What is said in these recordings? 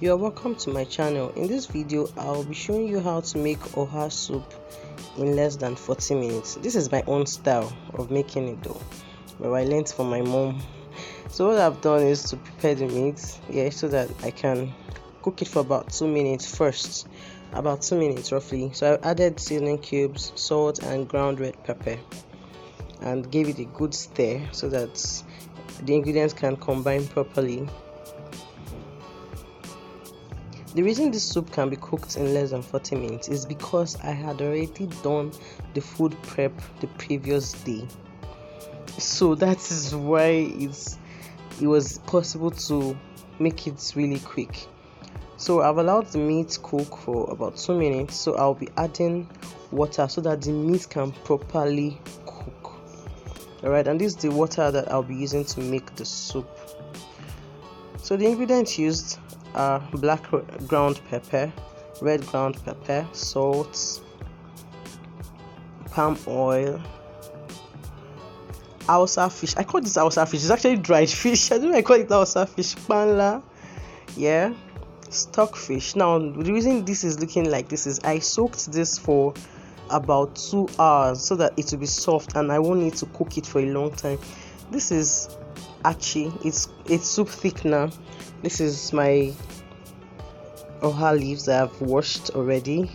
You are welcome to my channel. In this video I'll be showing you how to make oha soup in less than 40 minutes. This is my own style of making it though, but I learned from my mom. So what I've done is to prepare the meat, so that I can cook it for about 2 minutes first, about 2 minutes roughly. So I added seasoning cubes, salt and ground red pepper and gave it a good stir so that the ingredients can combine properly. The reason this soup can be cooked in less than 40 minutes is because I had already done the food prep the previous day. So that is why it was possible to make it really quick. So I've allowed the meat cook for about 2 minutes. So I'll be adding water so that the meat can properly cook. Alright, and this is the water that I'll be using to make the soup. So the ingredients used are black ground pepper, red ground pepper, salt, palm oil, Hausa fish. I call this Hausa fish. It's actually dried fish. I don't know. I call it Hausa fish. Panla, Stockfish. Now the reason this is looking like this is I soaked this for about 2 hours so that it will be soft, and I won't need to cook it for a long time. This is Achi. It's soup thickener. This is my oha leaves that I've washed already,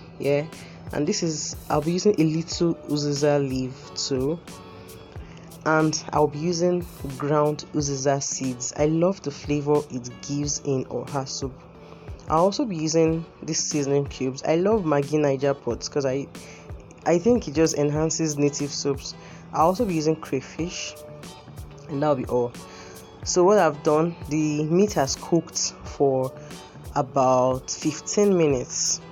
and this is, I'll be using a little Uziza leaf too, and I'll be using ground Uziza seeds. I love the flavor it gives in oha soup. I'll also be using these seasoning cubes. I love Maggi Niger pots because I think it just enhances native soups. I'll also be using crayfish, and that'll be all. So what I've done, the meat has cooked for about 15 minutes.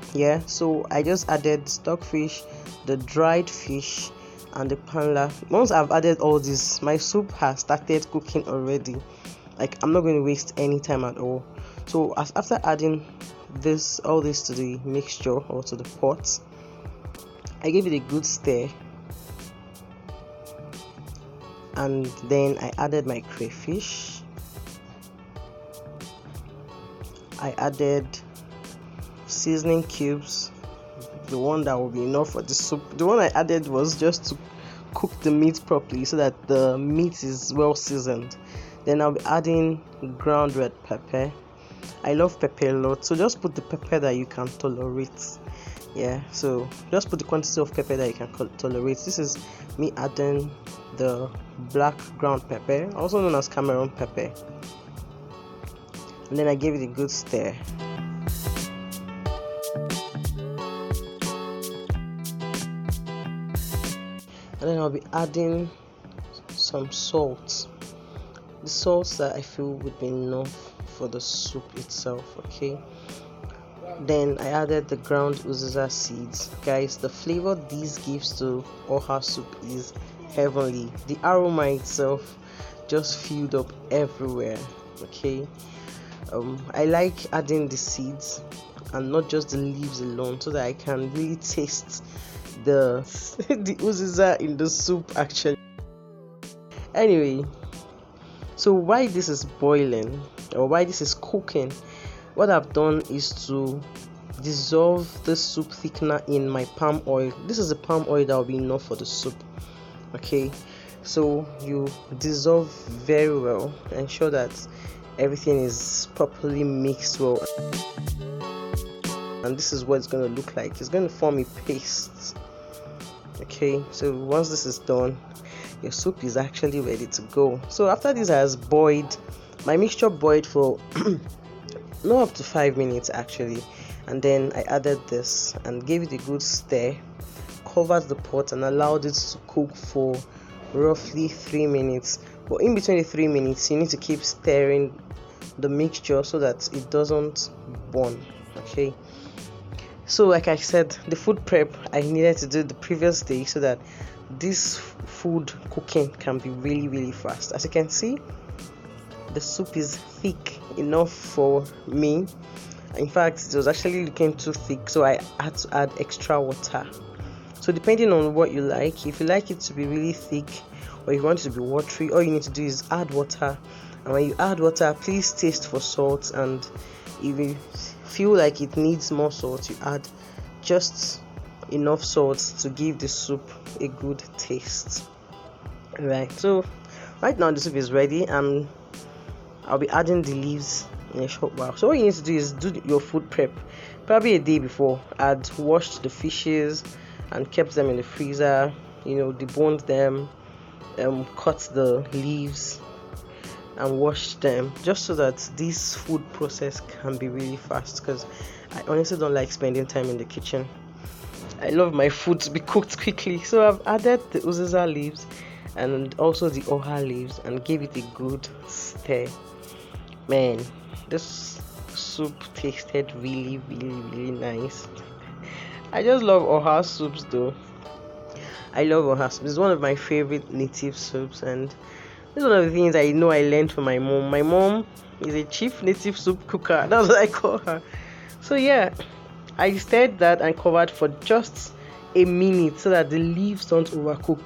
So I just added stockfish, the dried fish and the panla. Once I've added all this, my soup has started cooking already. Like, I'm not going to waste any time at all. So after adding all this to the mixture or to the pot, I gave it a good stir, and then I added my crayfish. I added seasoning cubes, the one that will be enough for the soup. The one I added was just to cook the meat properly so that the meat is well seasoned. Then I'll be adding ground red pepper. I love pepper a lot, so just put the pepper that you can tolerate. So just put the quantity of pepper that you can tolerate. This is me adding the black ground pepper, also known as cameroun pepper, and then I gave it a good stir. And then I'll be adding some salt, the salt that I feel would be enough for the soup itself. Then I added the ground Uziza seeds. Guys, the flavor this gives to oha soup is heavenly. The aroma itself just filled up everywhere. I like adding the seeds and not just the leaves alone, so that I can really taste the the Uziza in the soup actually. Anyway, so while this is boiling or while this is cooking, what I've done is to dissolve the soup thickener in my palm oil. This is the palm oil that will be enough for the soup. So you dissolve very well, ensure that everything is properly mixed well, and this is what it's going to look like. It's going to form a paste. So once this is done, your soup is actually ready to go. So after this has boiled, my mixture boiled for not up to 5 minutes actually, and then I added this and gave it a good stir, covered the pot and allowed it to cook for roughly 3 minutes. But in between the 3 minutes, you need to keep stirring the mixture so that it doesn't burn. So like I said, the food prep I needed to do the previous day so that this food cooking can be really fast. As you can see, the soup is thick enough for me. In fact, it was actually looking too thick, so I had to add extra water. So depending on what you like, if you like it to be really thick or if you want it to be watery, all you need to do is add water. And when you add water, please taste for salt and If you feel like it needs more salt, you add just enough salt to give the soup a good taste. Right, so right now the soup is ready, and I'll be adding the leaves in a short while. So what you need to do is do your food prep probably a day before. I'd washed the fishes and kept them in the freezer, deboned them, cut the leaves and washed them, just so that this food process can be really fast, because I honestly don't like spending time in the kitchen. I love my food to be cooked quickly. So I've added the Uziza leaves and also the Oha leaves and gave it a good stir. Man, this soup tasted really, really, really nice. I just love Oha soups though. I love Oha soup. It's one of my favorite native soups, and this is one of the things I know I learned from my mom. My mom is a chief native soup cooker. That's what I call her. So yeah, I stirred that and covered for just a minute so that the leaves don't overcook.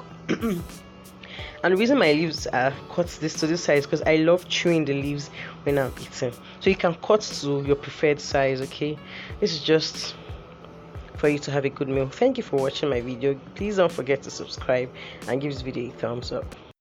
And the reason my leaves are cut to this size, because I love chewing the leaves when I'm eating. So you can cut to your preferred size, okay? This is just for you to have a good meal. Thank you for watching my video. Please don't forget to subscribe and give this video a thumbs up.